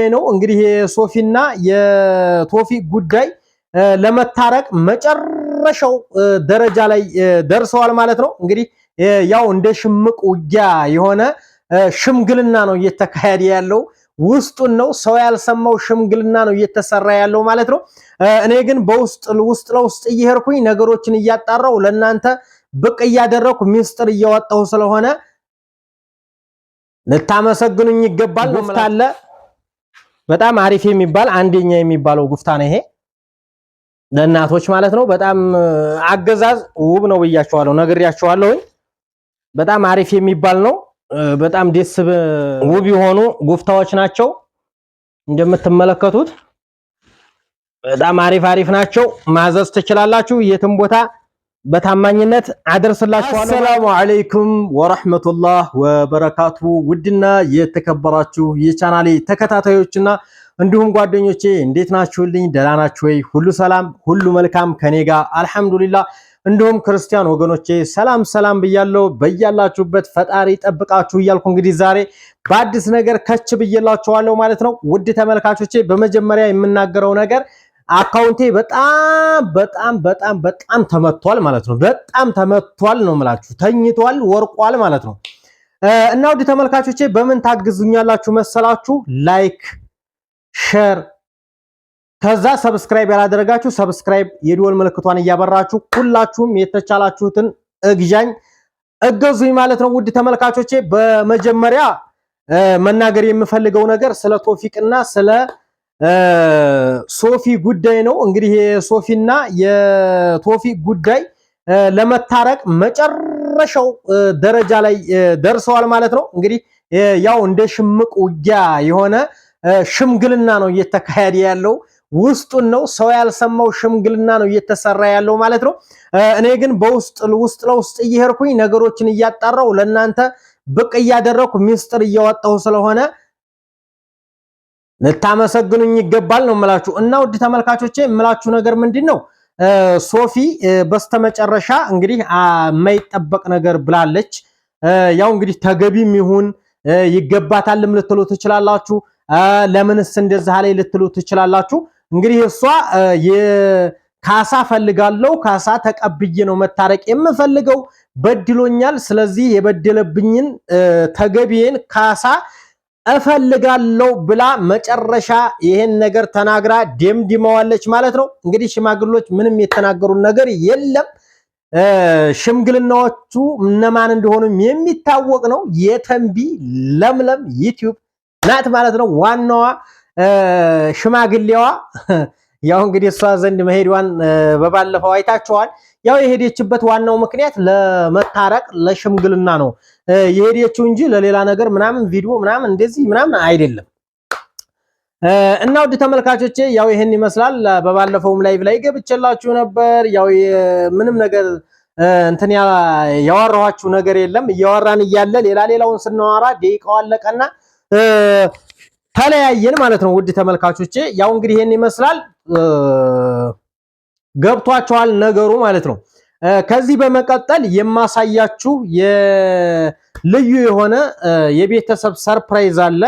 ነው እንግዲህ የሶፊና የቶፊቅ ጉዳይ ለመታረቅ መጨረሻው ደረጃ ላይ ደርሰዋል ማለት ነው። እንግዲህ ያው እንደ ሽምቅ ውጊያ የሆነ ሽምግልና ነው እየተካሄደ ያለው። ውስጡን ነው ሰው ያልሰማው ሽምግልና ነው እየተሰራ ያለው ማለት ነው። እኔ ግን በውስጥ ለውስጥ እየሄድኩኝ ነገሮችን እያጣራው ለናንተ ብቅ እያደረኩ ሚስጥር እያወጣው ስለሆነ ልታመሰግኑኝ ይገባል። ጉፍታ አለ በጣም አሪፍ የሚባል አንደኛ የሚባለው ጉፍታ ነው ይሄ ለእናቶች ማለት ነው። በጣም አገዛዝ ውብ ነው ብያቸዋለሁ፣ ነግሬያቸዋለሁ። በጣም አሪፍ የሚባል ነው። በጣም ደስ ውብ የሆኑ ጉፍታዎች ናቸው እንደምትመለከቱት በጣም አሪፍ ናቸው። ማዘዝ ትችላላችሁ የትም ቦታ በታማኝነት አደርስላችኋለሁ። አሰላሙ አለይኩም ወራህመቱላህ ወበረካቱ። ውድና የተከበራችሁ የቻናሌ ተከታታዮችና እንዲሁም ጓደኞቼ እንዴት ናችሁልኝ? ደህና ናችሁ ወይ? ሁሉ ሰላም ሁሉ መልካም ከኔ ጋር አልሐምዱሊላህ። እንዲሁም ክርስቲያን ወገኖቼ ሰላም ብያለሁ። በያላችሁበት ፈጣሪ ጠብቃችሁ እያልኩ እንግዲህ ዛሬ በአዲስ ነገር ከች ብዬላችኋለሁ ማለት ነው። ውድ ተመልካቾቼ በመጀመሪያ የምናገረው ነገር አካውንቴ በጣም ተመቷል ማለት ነው። በጣም ተመቷል ነው የምላችሁ፣ ተኝቷል፣ ወርቋል ማለት ነው። እና ውድ ተመልካቾቼ በምን ታግዙኛላችሁ መሰላችሁ? ላይክ፣ ሼር ከዛ ሰብስክራይብ ያላደረጋችሁ ሰብስክራይብ የደወል ምልክቷን እያበራችሁ ሁላችሁም የተቻላችሁትን እገዙኝ ማለት ነው። ውድ ተመልካቾቼ በመጀመሪያ መናገር የምፈልገው ነገር ስለ ቶፊቅና ስለ ሶፊ ጉዳይ ነው። እንግዲህ የሶፊና የቶፊቅ ጉዳይ ለመታረቅ መጨረሻው ደረጃ ላይ ደርሰዋል ማለት ነው። እንግዲህ ያው እንደ ሽምቅ ውጊያ የሆነ ሽምግልና ነው እየተካሄደ ያለው። ውስጡን ነው ሰው ያልሰማው ሽምግልና ነው እየተሰራ ያለው ማለት ነው። እኔ ግን በውስጥ ለውስጥ እየሄድኩኝ ነገሮችን እያጣራው ለናንተ ብቅ እያደረኩ ሚስጥር እያወጣው ስለሆነ ልታመሰግኑኝ ይገባል ነው የምላችሁ። እና ውድ ተመልካቾቼ የምላችሁ ነገር ምንድነው? ሶፊ በስተመጨረሻ እንግዲህ የማይጠበቅ ነገር ብላለች። ያው እንግዲህ ተገቢም ይሁን ይገባታልም ልትሉ ትችላላችሁ። ለምንስ እንደዛ ላይ ልትሉ ትችላላችሁ። እንግዲህ እሷ የካሳ ፈልጋለሁ፣ ካሳ ተቀብዬ ነው መታረቅ የምፈልገው፣ በድሎኛል፣ ስለዚህ የበደለብኝን ተገቢዬን ካሳ እፈልጋለሁ ብላ መጨረሻ ይሄን ነገር ተናግራ ደምድመዋለች ማለት ነው። እንግዲህ ሽማግሎች ምንም የተናገሩት ነገር የለም። ሽምግልናዎቹ እነማን እንደሆኑም የሚታወቅ ነው። የተንቢ ለምለም ዩቲዩብ ናት ማለት ነው። ዋናዋ ሽማግሌዋ ያው እንግዲህ እሷ ዘንድ መሄዷን በባለፈው አይታችኋል። ያው የሄደችበት ዋናው ምክንያት ለመታረቅ ለሽምግልና ነው የሄደችው እንጂ ለሌላ ነገር ምናምን ቪዲዮ ምናምን እንደዚህ ምናምን አይደለም። እና ውድ ተመልካቾቼ ያው ይሄን ይመስላል። በባለፈውም ላይቭ ላይ ገብቼላችሁ ነበር። ያው ምንም ነገር እንትን ያወራኋችሁ ነገር የለም። እያወራን እያለ ሌላውን ስናወራ ደቂቃው አለቀና ተለያየን ማለት ነው። ውድ ተመልካቾቼ ያው እንግዲህ ይሄን ይመስላል። ገብቷቸዋል ነገሩ ማለት ነው። ከዚህ በመቀጠል የማሳያችሁ የልዩ የሆነ የቤተሰብ ሰርፕራይዝ አለ።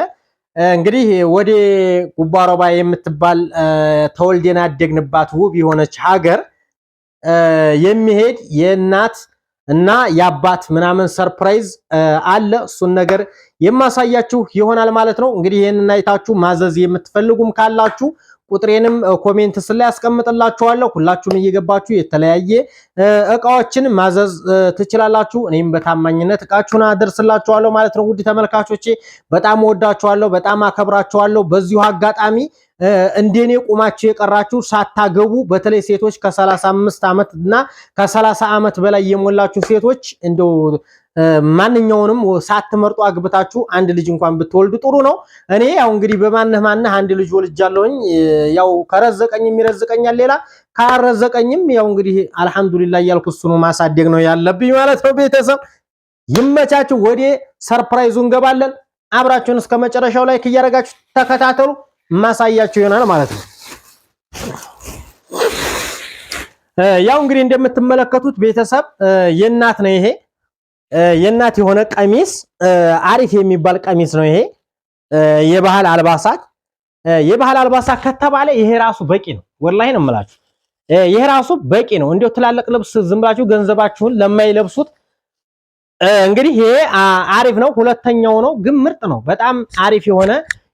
እንግዲህ ወደ ጉባሮባ የምትባል ተወልደን ያደግንባት ውብ የሆነች ሀገር የሚሄድ የእናት እና የአባት ምናምን ሰርፕራይዝ አለ። እሱን ነገር የማሳያችሁ ይሆናል ማለት ነው። እንግዲህ ይሄንን አይታችሁ ማዘዝ የምትፈልጉም ካላችሁ ቁጥሬንም ኮሜንት ላይ ያስቀምጥላችኋለሁ። ሁላችሁም እየገባችሁ የተለያየ እቃዎችን ማዘዝ ትችላላችሁ። እኔም በታማኝነት እቃችሁን አደርስላችኋለሁ ማለት ነው። ውድ ተመልካቾቼ በጣም ወዳችኋለሁ፣ በጣም አከብራችኋለሁ። በዚሁ አጋጣሚ እንደኔ ቁማችሁ የቀራችሁ ሳታገቡ በተለይ ሴቶች ከ35 ዓመት እና ከ30 ዓመት በላይ የሞላችሁ ሴቶች እንደው ማንኛውንም ሳትመርጡ አግብታችሁ አንድ ልጅ እንኳን ብትወልዱ ጥሩ ነው። እኔ ያው እንግዲህ በማንህ አንድ ልጅ ወልጃለሁኝ። ያው ከረዘቀኝም ይረዝቀኛል፣ ሌላ ካረዘቀኝም ያው እንግዲህ አልሐምዱሊላህ እያልኩ እሱኑ ማሳደግ ነው ያለብኝ ማለት ነው። ቤተሰብ ይመቻችሁ። ወደ ሰርፕራይዙ እንገባለን። አብራችሁን እስከ መጨረሻው ላይክ እያደረጋችሁ ተከታተሉ። ማሳያችሁ ይሆናል ማለት ነው። ያው እንግዲህ እንደምትመለከቱት ቤተሰብ የእናት ነው ይሄ የእናት የሆነ ቀሚስ አሪፍ የሚባል ቀሚስ ነው ይሄ የባህል አልባሳት የባህል አልባሳት ከተባለ ይሄ ራሱ በቂ ነው። ወላሂ ነው የምላችሁ፣ ይሄ ራሱ በቂ ነው። እንዴው ትላልቅ ልብስ ዝም ብላችሁ ገንዘባችሁን ለማይለብሱት እንግዲህ ይሄ አሪፍ ነው። ሁለተኛው ነው ግን ምርጥ ነው። በጣም አሪፍ የሆነ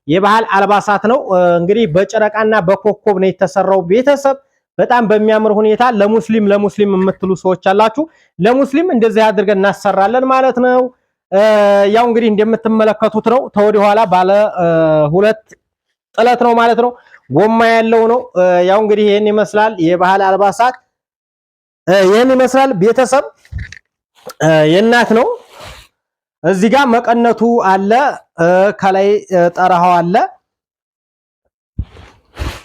የባህል አልባሳት ነው። እንግዲህ በጨረቃና በኮከብ ነው የተሰራው። ቤተሰብ በጣም በሚያምር ሁኔታ ለሙስሊም የምትሉ ሰዎች አላችሁ። ለሙስሊም እንደዚህ አድርገን እናሰራለን ማለት ነው። ያው እንግዲህ እንደምትመለከቱት ነው። ተወዲ ኋላ ባለ ሁለት ጥለት ነው ማለት ነው። ጎማ ያለው ነው። ያው እንግዲህ ይሄን ይመስላል የባህል አልባሳት ይሄን ይመስላል ቤተሰብ። የእናት ነው። እዚህ ጋር መቀነቱ አለ፣ ከላይ ጠራሃው አለ፣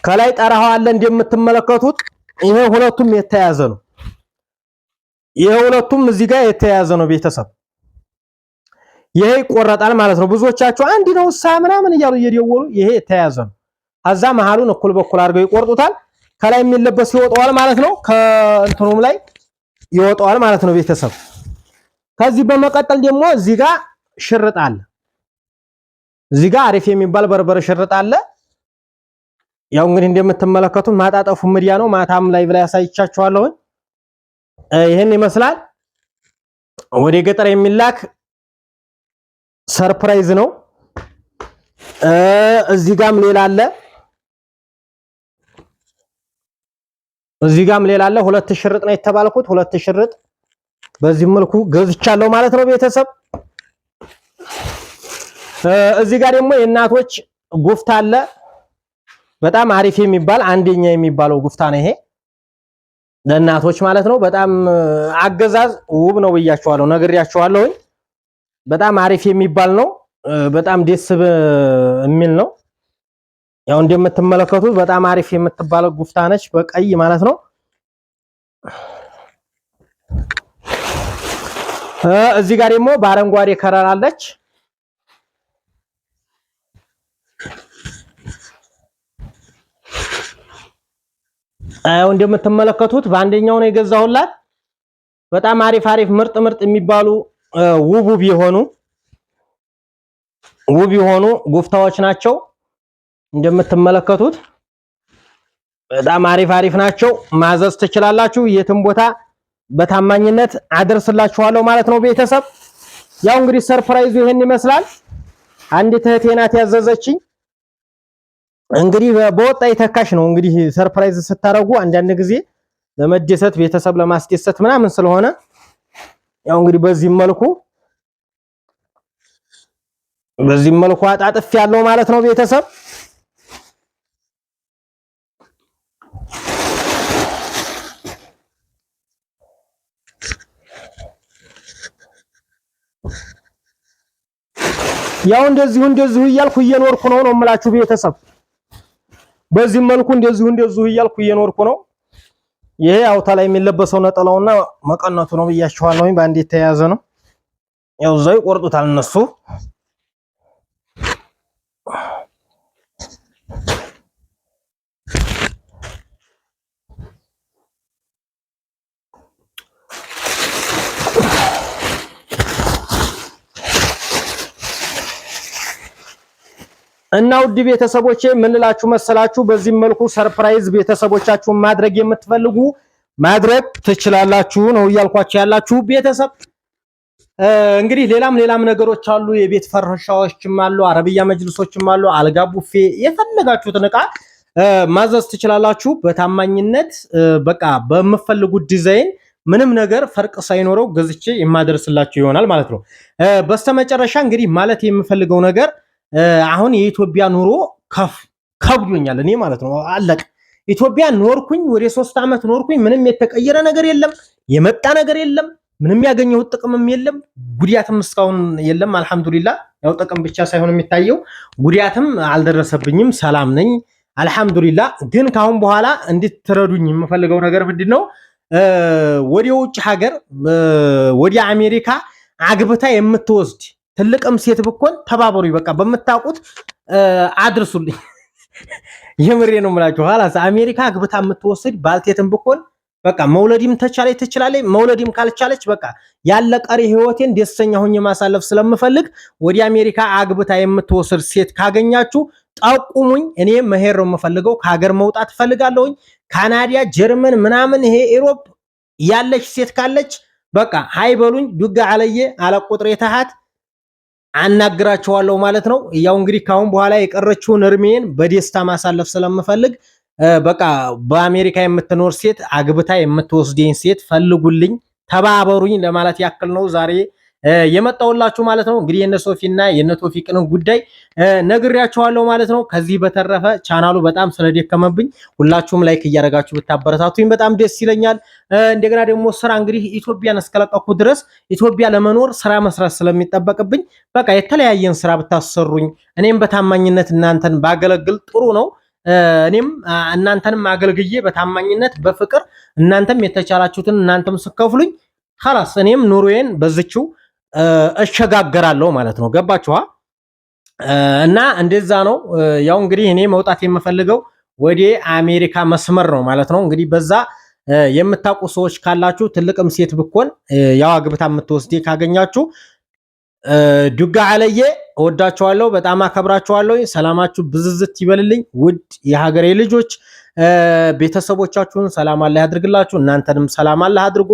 ከላይ ጠራሃው አለ እንደምትመለከቱት። ይሄ ሁለቱም የተያዘ ነው። ይሄ ሁለቱም እዚህ ጋር የተያዘ ነው ቤተሰብ። ይሄ ይቆረጣል ማለት ነው። ብዙዎቻችሁ አንድ ነው ምናምን እያሉ እየደወሉ ይሄ የተያዘ ነው። አዛ መሃሉን እኩል በኩል አድርገው ይቆርጡታል። ከላይ የሚለበስ ይወጣዋል ማለት ነው። ከእንትኑም ላይ ይወጣዋል ማለት ነው ቤተሰብ። ከዚህ በመቀጠል ደግሞ እዚህ ጋር ሽርጥ አለ። እዚህ ጋር አሪፍ የሚባል በርበረ ሽርጥ አለ። ያው እንግዲህ እንደምትመለከቱት ማጣጠፉ ምድያ ነው። ማታም ላይ ብላ ያሳይቻችኋለሁ። ይሄን ይመስላል። ወደ ገጠር የሚላክ ሰርፕራይዝ ነው። እዚህ ጋርም ሌላ አለ። እዚህ ጋርም ሌላ አለ። ሁለት ሽርጥ ነው የተባልኩት። ሁለት ሽርጥ በዚህ መልኩ ገዝቻለሁ ማለት ነው ቤተሰብ። እዚህ ጋር ደግሞ የእናቶች ጉፍታ አለ። በጣም አሪፍ የሚባል አንደኛ የሚባለው ጉፍታ ነው ይሄ ለእናቶች ማለት ነው። በጣም አገዛዝ ውብ ነው ብያችኋለሁ፣ ነግሬያችኋለሁ። በጣም አሪፍ የሚባል ነው። በጣም ደስ የሚል ነው። ያው እንደምትመለከቱት በጣም አሪፍ የምትባለው ጉፍታ ነች፣ በቀይ ማለት ነው። እዚህ ጋር ደግሞ በአረንጓዴ ከረር አለች። አው እንደምትመለከቱት በአንደኛው ነው የገዛሁላት። በጣም አሪፍ ምርጥ የሚባሉ ውብ የሆኑ ጉፍታዎች ናቸው። እንደምትመለከቱት በጣም አሪፍ ናቸው። ማዘዝ ትችላላችሁ። የትም ቦታ በታማኝነት አደርስላችኋለሁ ማለት ነው ቤተሰብ። ያው እንግዲህ ሰርፕራይዙ ይሄን ይመስላል። አንዲት እህቴ ናት ያዘዘችኝ። እንግዲህ በወጣ የተካሽ ነው። እንግዲህ ሰርፕራይዝ ስታረጉ አንዳንድ ጊዜ ለመደሰት ቤተሰብ ለማስደሰት ምናምን ስለሆነ ያው እንግዲህ በዚህ መልኩ አጣጥፍ ያለው ማለት ነው ቤተሰብ። ያው እንደዚሁ እያልኩ እየኖርኩ ነው የምላችሁ ቤተሰብ። በዚህ መልኩ እንደዚሁ እያልኩ እየኖርኩ ነው። ይሄ አውታ ላይ የሚለበሰው ነጠላውና መቀነቱ ነው ብያችኋለሁ። በአንድ የተያያዘ ነው። ያው እዛው ይቆርጡታል እነሱ። እና ውድ ቤተሰቦቼ ምን ልላችሁ መሰላችሁ፣ በዚህ መልኩ ሰርፕራይዝ ቤተሰቦቻችሁን ማድረግ የምትፈልጉ ማድረግ ትችላላችሁ ነው እያልኳችሁ ያላችሁ ቤተሰብ። እንግዲህ ሌላም ነገሮች አሉ። የቤት ፈረሻዎችም አሉ፣ አረብያ መጅልሶችም አሉ፣ አልጋ ቡፌ፣ የፈለጋችሁትን ዕቃ ማዘዝ ትችላላችሁ በታማኝነት። በቃ በምትፈልጉት ዲዛይን ምንም ነገር ፈርቅ ሳይኖረው ገዝቼ የማደርስላችሁ ይሆናል ማለት ነው። በስተመጨረሻ እንግዲህ ማለት የምፈልገው ነገር አሁን የኢትዮጵያ ኑሮ ከብዶኛል እኔ ማለት ነው። አለቅ ኢትዮጵያ ኖርኩኝ ወደ 3 ዓመት ኖርኩኝ። ምንም የተቀየረ ነገር የለም፣ የመጣ ነገር የለም፣ ምንም ያገኘሁት ጥቅምም የለም፣ ጉዳትም እስካሁን የለም። አልሐምዱሊላህ ያው ጥቅም ብቻ ሳይሆን የሚታየው ጉዳትም አልደረሰብኝም። ሰላም ነኝ አልሐምዱሊላህ። ግን ካሁን በኋላ እንድትረዱኝ የምፈልገው ነገር ምንድነው፣ ወደ ውጭ ሀገር ወደ አሜሪካ አግብታ የምትወስድ ትልቅም ሴት ብኮን ተባበሩኝ። በቃ በመታቁት አድርሱልኝ። የምሬ ነው የምላችሁ። ኋላስ አሜሪካ አግብታ የምትወስድ ባልቴትም ብኮን በቃ መውለድም ትችላለች፣ መውለድም ካልቻለች በቃ ያለ ቀሪ ህይወቴን ደስተኛ ሆኜ ማሳለፍ ስለምፈልግ ወደ አሜሪካ አግብታ የምትወስድ ሴት ካገኛችሁ ጠቁሙኝ። እኔ መሄድ ነው የምፈልገው፣ ከሀገር መውጣት እፈልጋለሁኝ። ካናዳ፣ ጀርመን ምናምን ይሄ ኢሮፕ ያለች ሴት ካለች በቃ ሃይ በሉኝ። ዱጋ አለየ አለ ቁጥሬ ተሃት አናግራቸዋለሁ ማለት ነው። ያው እንግዲህ ካሁን በኋላ የቀረችውን እርሜን በደስታ ማሳለፍ ስለምፈልግ በቃ በአሜሪካ የምትኖር ሴት አግብታ የምትወስደኝ ሴት ፈልጉልኝ፣ ተባበሩኝ ለማለት ያክል ነው ዛሬ የመጣውላችሁ ማለት ነው። እንግዲህ የነ ሶፊና የነ ቶፊቅን ጉዳይ ነግሬያችኋለሁ ማለት ነው። ከዚህ በተረፈ ቻናሉ በጣም ስለደከመብኝ ሁላችሁም ላይክ እያደረጋችሁ ብታበረታቱኝ በጣም ደስ ይለኛል። እንደገና ደግሞ ስራ እንግዲህ ኢትዮጵያን እስከለቀኩ ድረስ ኢትዮጵያ ለመኖር ስራ መስራት ስለሚጠበቅብኝ በቃ የተለያየን ስራ ብታሰሩኝ እኔም በታማኝነት እናንተን ባገለግል ጥሩ ነው። እኔም እናንተንም አገልግዬ በታማኝነት በፍቅር እናንተም የተቻላችሁትን እናንተም ስከፍሉኝ خلاص እኔም ኑሮዬን በዝችው እሸጋገራለሁ ማለት ነው። ገባችኋ? እና እንደዛ ነው። ያው እንግዲህ እኔ መውጣት የምፈልገው ወደ አሜሪካ መስመር ነው ማለት ነው። እንግዲህ በዛ የምታውቁ ሰዎች ካላችሁ ትልቅም ሴት ብኮን ያው አግብታ የምትወስዴ ካገኛችሁ ዱጋ አለየ እወዳችኋለሁ፣ በጣም አከብራችኋለሁ። ሰላማችሁ ብዝዝት ይበልልኝ። ውድ የሀገሬ ልጆች ቤተሰቦቻችሁን ሰላም አላህ ያድርግላችሁ፣ እናንተንም ሰላም አላህ አድርጎ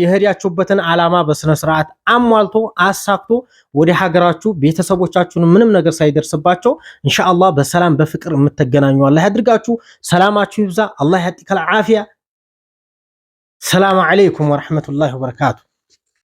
የሄዳችሁበትን ዓላማ በስነ ስርዓት አሟልቶ አሳክቶ ወደ ሀገራችሁ ቤተሰቦቻችሁን ምንም ነገር ሳይደርስባቸው ኢንሻአላህ በሰላም በፍቅር የምትገናኙ አላህ ያድርጋችሁ። ሰላማችሁ ይብዛ። አላህ ያጥከል ዓፊያ። ሰላም አለይኩም ወራህመቱላሂ ወበረካቱ።